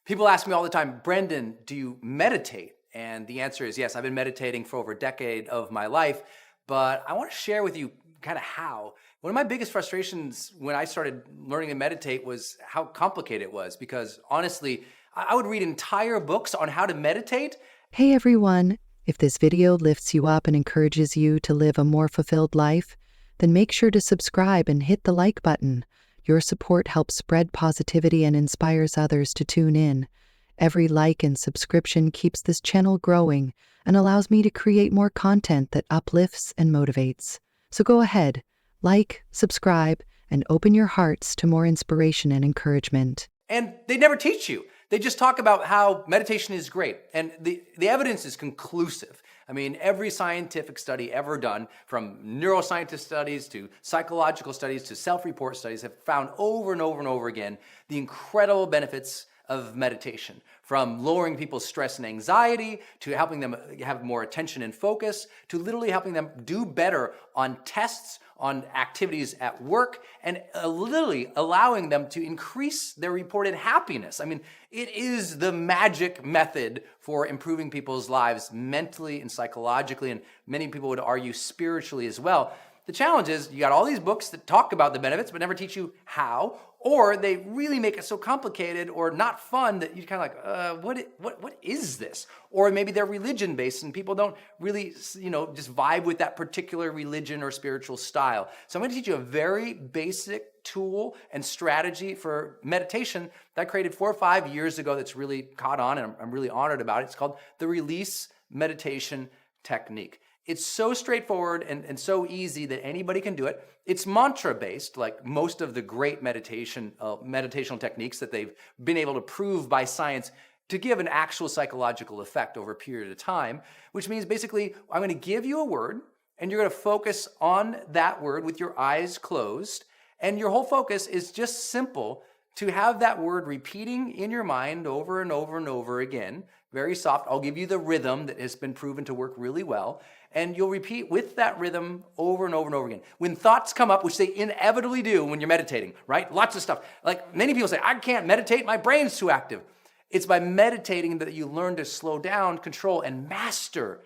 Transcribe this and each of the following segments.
People ask me all the time, Brendon, do you meditate? And the answer is yes, I've been meditating for over a decade of my life, but I want to share with you kind of how. One of my biggest frustrations when I started learning to meditate was how complicated it was, because honestly, I would read entire books on how to meditate. Hey everyone! If this video lifts you up and encourages you to live a more fulfilled life, then make sure to subscribe and hit the like button. Your support helps spread positivity and inspires others to tune in. Every like and subscription keeps this channel growing and allows me to create more content that uplifts and motivates. So go ahead, like, subscribe, and open your hearts to more inspiration and encouragement. And they never teach you. They just talk about how meditation is great. And the evidence is conclusive. I mean, every scientific study ever done, from neuroscientist studies to psychological studies to self-report studies, have found over and over and over again the incredible benefits of meditation, from lowering people's stress and anxiety, to helping them have more attention and focus, to literally helping them do better on tests, on activities at work, and literally allowing them to increase their reported happiness. I mean, it is the magic method for improving people's lives mentally and psychologically, and many people would argue spiritually as well. The challenge is you got all these books that talk about the benefits but never teach you how, or they really make it so complicated or not fun that you're kind of like, what is this? Or maybe they're religion based and people don't really, just vibe with that particular religion or spiritual style. So I'm going to teach you a very basic tool and strategy for meditation that I created 4 or 5 years ago that's really caught on, and I'm really honored about it. It's called the Release Meditation Technique. It's so straightforward and so easy that anybody can do it. It's mantra-based, like most of the great meditational techniques that they've been able to prove by science to give an actual psychological effect over a period of time, which means basically I'm going to give you a word and you're going to focus on that word with your eyes closed, and your whole focus is just simple to have that word repeating in your mind over and over and over again. Very soft. I'll give you the rhythm that has been proven to work really well. And you'll repeat with that rhythm over and over and over again. When thoughts come up, which they inevitably do when you're meditating, right? Lots of stuff. Like many people say, I can't meditate, my brain's too active. It's by meditating that you learn to slow down, control, and master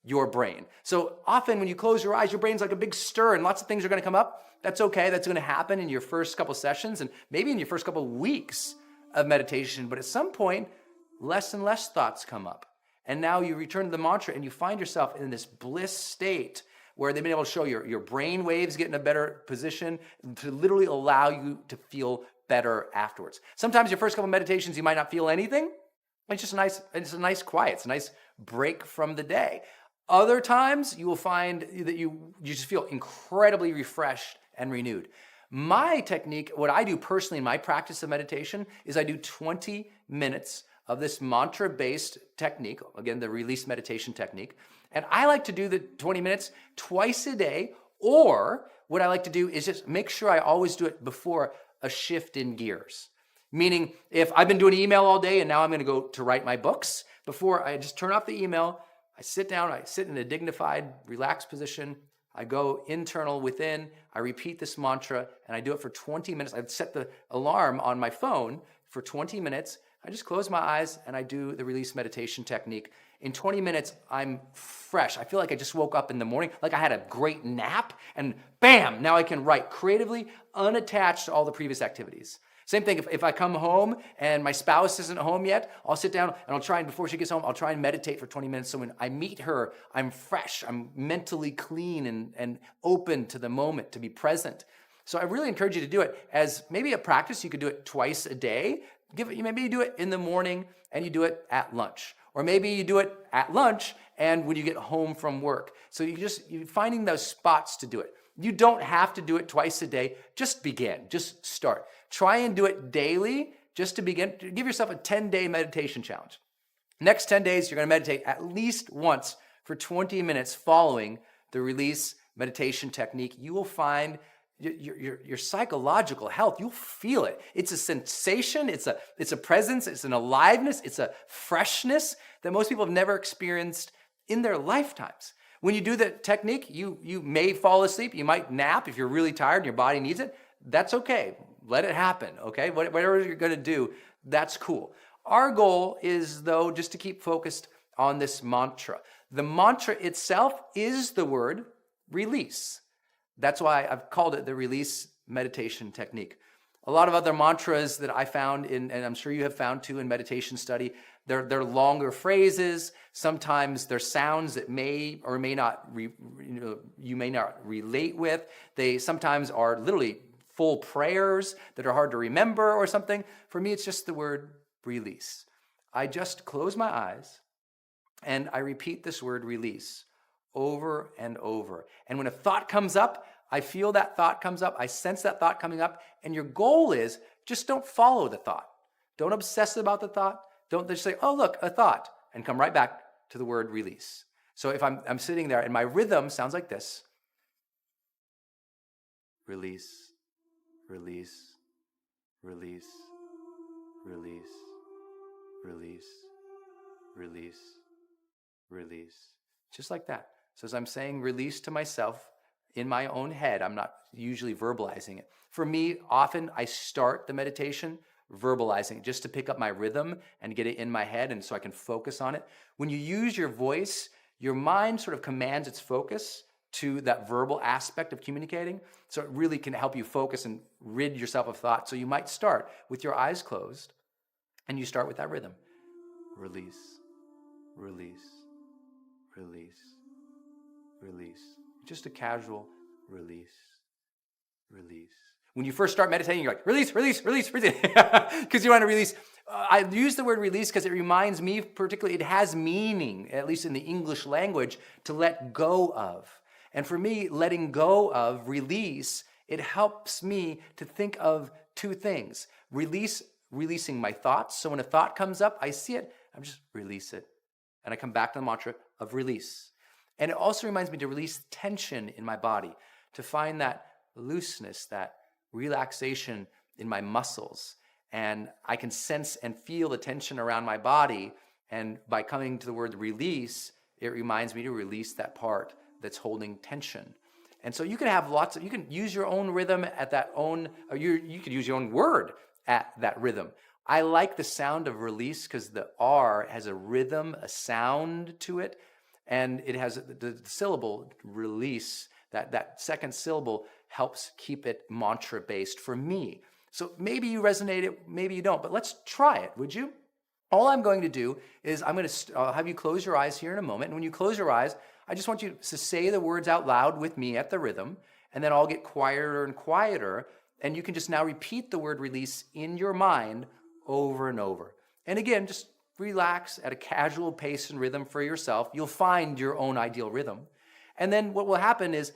your brain. So often when you close your eyes, your brain's like a big stir and lots of things are going to come up. That's okay. That's going to happen in your first couple sessions and maybe in your first couple weeks of meditation. But at some point, less and less thoughts come up. And now you return to the mantra and you find yourself in this bliss state where they've been able to show your brain waves get in a better position to literally allow you to feel better afterwards. Sometimes your first couple meditations, you might not feel anything. It's just a nice quiet. It's a nice break from the day. Other times you will find that you just feel incredibly refreshed and renewed. My technique, what I do personally in my practice of meditation, is I do 20 minutes of this mantra-based technique, again, the Release Meditation Technique. And I like to do the 20 minutes twice a day, or what I like to do is just make sure I always do it before a shift in gears. Meaning, if I've been doing email all day and now I'm going to go to write my books, before I just turn off the email, I sit down, I sit in a dignified, relaxed position, I go internal within, I repeat this mantra, and I do it for 20 minutes. I set the alarm on my phone for 20 minutes. I just close my eyes and I do the Release Meditation Technique. In 20 minutes, I'm fresh. I feel like I just woke up in the morning, like I had a great nap, and bam, now I can write creatively, unattached to all the previous activities. Same thing, if I come home and my spouse isn't home yet, I'll sit down and I'll try, and before she gets home, I'll try and meditate for 20 minutes. So when I meet her, I'm fresh, I'm mentally clean and open to the moment, to be present. So I really encourage you to do it as maybe a practice. You could do it twice a day. Maybe you do it in the morning and you do it at lunch. Or maybe you do it at lunch and when you get home from work. So you're finding those spots to do it. You don't have to do it twice a day. Just begin, just start. Try and do it daily just to begin. Give yourself a 10-day meditation challenge. Next 10 days, you're going to meditate at least once for 20 minutes following the Release Meditation Technique. You will find your psychological health, you'll feel it. It's a sensation, it's a presence, it's an aliveness, it's a freshness that most people have never experienced in their lifetimes. When you do the technique, you may fall asleep, you might nap if you're really tired and your body needs it. That's okay. Let it happen, okay? Whatever you're gonna do, that's cool. Our goal is, though, just to keep focused on this mantra. The mantra itself is the word release. That's why I've called it the release meditation technique. A lot of other mantras that I found and I'm sure you have found too in meditation study, they're longer phrases. Sometimes they're sounds that may or may not, you may not relate with. They sometimes are literally full prayers that are hard to remember or something. For me, it's just the word release. I just close my eyes and I repeat this word release over and over. And when a thought comes up, I feel that thought comes up. I sense that thought coming up. And your goal is just don't follow the thought. Don't obsess about the thought. Don't just say, oh, look, a thought, and come right back to the word release. So if I'm sitting there and my rhythm sounds like this: release, release, release, release, release, release, release. Just like that. So as I'm saying release to myself in my own head, I'm not usually verbalizing it. For me, often I start the meditation verbalizing just to pick up my rhythm and get it in my head, and so I can focus on it. When you use your voice, your mind sort of commands its focus to that verbal aspect of communicating, so it really can help you focus and rid yourself of thought. So you might start with your eyes closed, and you start with that rhythm. Release, release, release, release. Just a casual release, release. When you first start meditating, you're like, release, release, release, release, because you want to release. I use the word release because it reminds me, particularly, it has meaning, at least in the English language, to let go of. And for me, letting go of, release, it helps me to think of two things. Releasing my thoughts. So when a thought comes up, I see it, I just release it. And I come back to the mantra of release. And it also reminds me to release tension in my body, to find that looseness, that relaxation in my muscles. And I can sense and feel the tension around my body. And by coming to the word release, it reminds me to release that part that's holding tension. And so you can have you can use your own rhythm at that own, or you could use your own word at that rhythm. I like the sound of release because the R has a rhythm, a sound to it. And it has the syllable release, that second syllable helps keep it mantra-based for me. So maybe you resonate it, maybe you don't, but let's try it, would you? All I'm going to do is I'll have you close your eyes here in a moment. And when you close your eyes, I just want you to say the words out loud with me at the rhythm, and then I'll get quieter and quieter, and you can just now repeat the word release in your mind over and over. And again, just relax at a casual pace and rhythm for yourself. You'll find your own ideal rhythm. And then what will happen is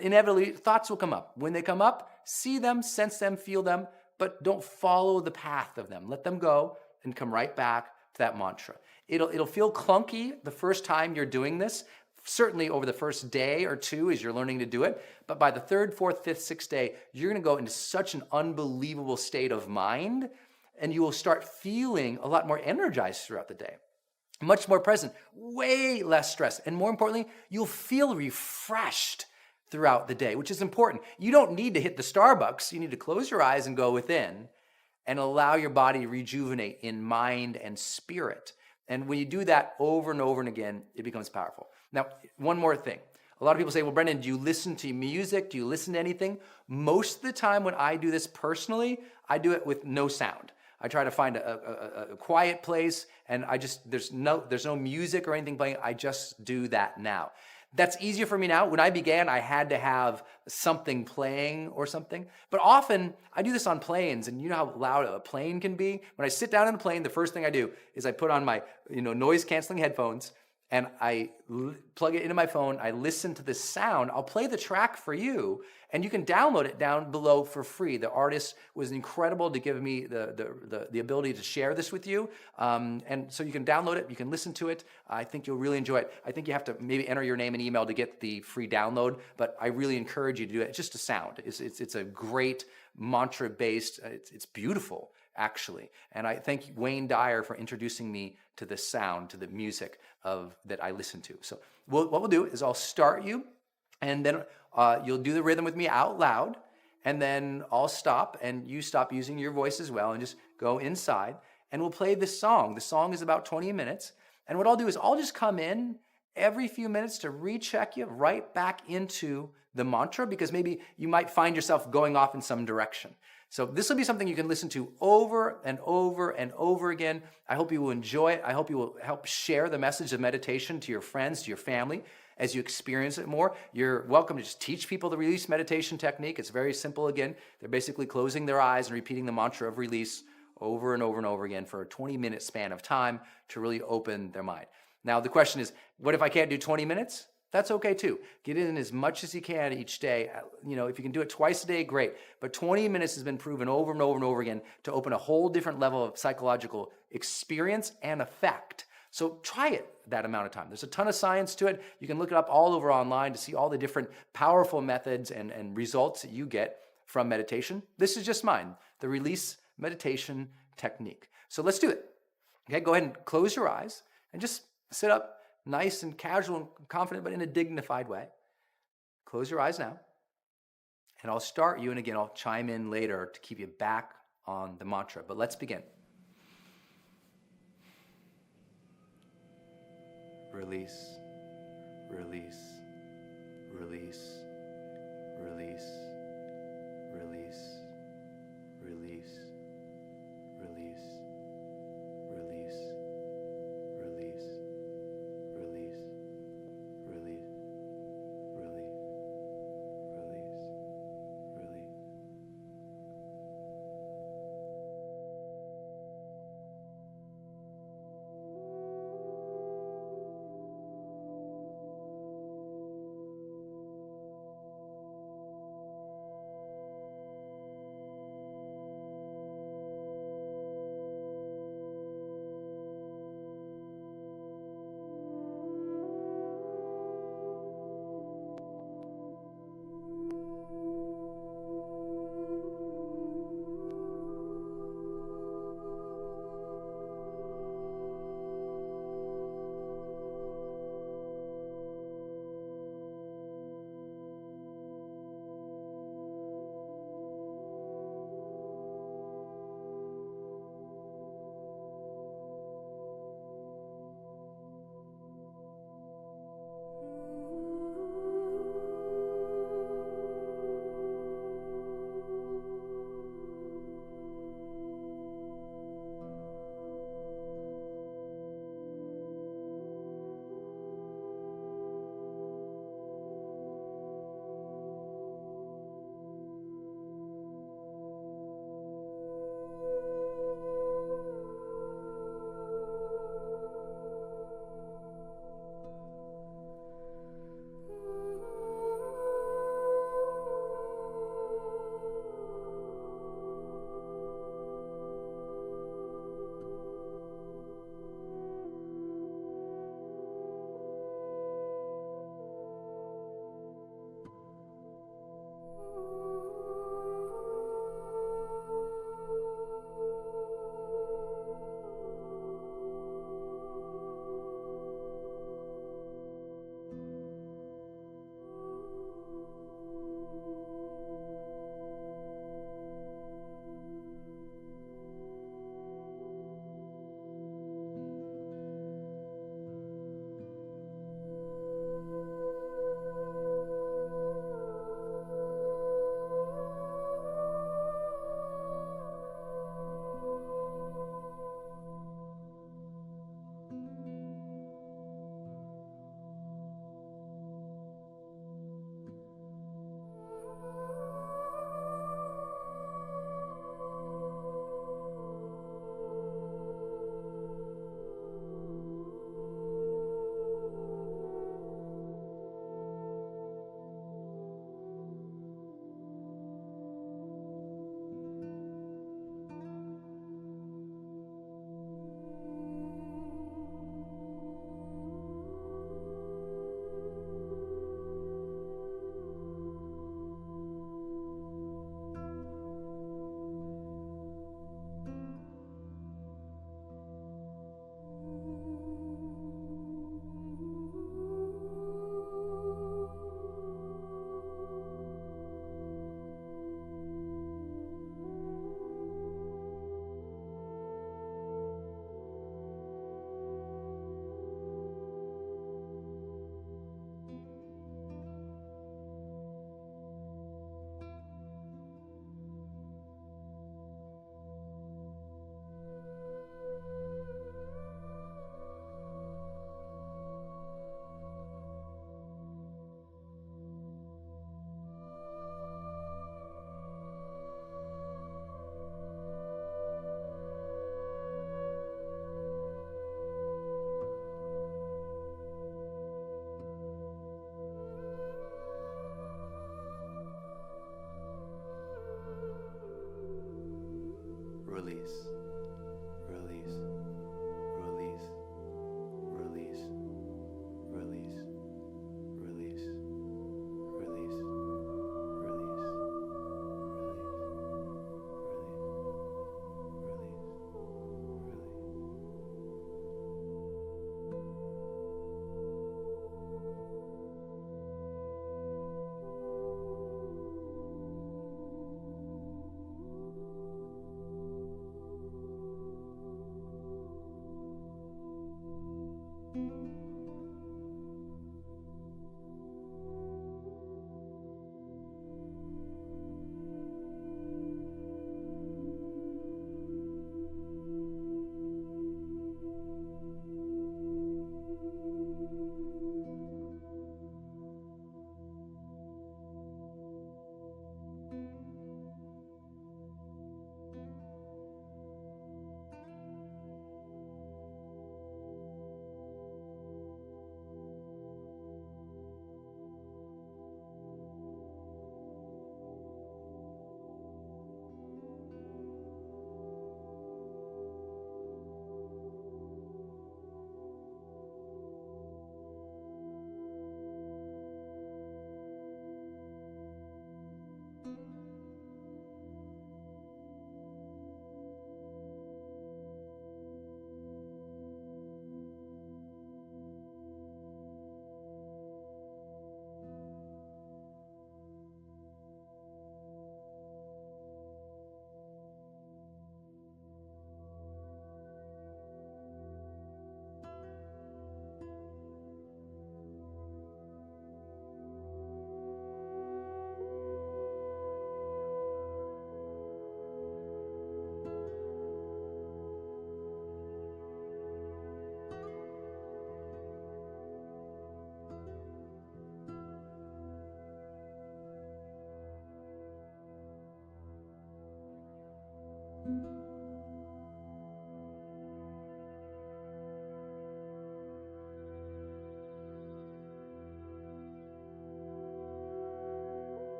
inevitably thoughts will come up. When they come up, see them, sense them, feel them, but don't follow the path of them. Let them go and come right back to that mantra. It'll feel clunky the first time you're doing this, certainly over the first day or two as you're learning to do it. But by the third, fourth, fifth, sixth day, you're going to go into such an unbelievable state of mind, and you will start feeling a lot more energized throughout the day. Much more present, way less stress. And more importantly, you'll feel refreshed throughout the day, which is important. You don't need to hit the Starbucks. You need to close your eyes and go within and allow your body to rejuvenate in mind and spirit. And when you do that over and over and again, it becomes powerful. Now, one more thing. A lot of people say, well, Brendon, do you listen to music? Do you listen to anything? Most of the time when I do this personally, I do it with no sound. I try to find a quiet place, and there's no music or anything playing. I just do that now. That's easier for me now. When I began, I had to have something playing or something. But often, I do this on planes, and you know how loud a plane can be? When I sit down in the plane, the first thing I do is I put on my noise-canceling headphones, and I plug it into my phone. I listen to this sound. I'll play the track for you, and you can download it down below for free. The artist was incredible to give me the ability to share this with you. And so you can download it. You can listen to it. I think you'll really enjoy it. I think you have to maybe enter your name and email to get the free download, but I really encourage you to do it. It's just a sound. It's a great mantra-based, it's beautiful, actually. And I thank Wayne Dyer for introducing me to the sound, to the music that I listen to. So what we'll do is I'll start you, and then you'll do the rhythm with me out loud, and then I'll stop, and you stop using your voice as well, and just go inside. and we'll play this song. The song is about 20 minutes. And what I'll do is I'll just come in every few minutes to recheck you right back into the mantra, because maybe you might find yourself going off in some direction. So this will be something you can listen to over and over and over again. I hope you will enjoy it. I hope you will help share the message of meditation to your friends, to your family, as you experience it more. You're welcome to just teach people the release meditation technique. It's very simple again. They're basically closing their eyes and repeating the mantra of release over and over and over again for a 20-minute span of time to really open their mind. Now, the question is, what if I can't do 20 minutes? That's okay too. Get in as much as you can each day. If you can do it twice a day, great. But 20 minutes has been proven over and over and over again to open a whole different level of psychological experience and effect. So try it that amount of time. There's a ton of science to it. You can look it up all over online to see all the different powerful methods and results that you get from meditation. This is just mine, the release meditation technique. So let's do it. Okay, go ahead and close your eyes and just sit up nice and casual and confident, but in a dignified way. Close your eyes now. And I'll start you, and again, I'll chime in later to keep you back on the mantra. But let's begin. Release, release, release, release, release, release, release, release, release, release, release, release, release, release. release, release, release, release, release, release, release, release,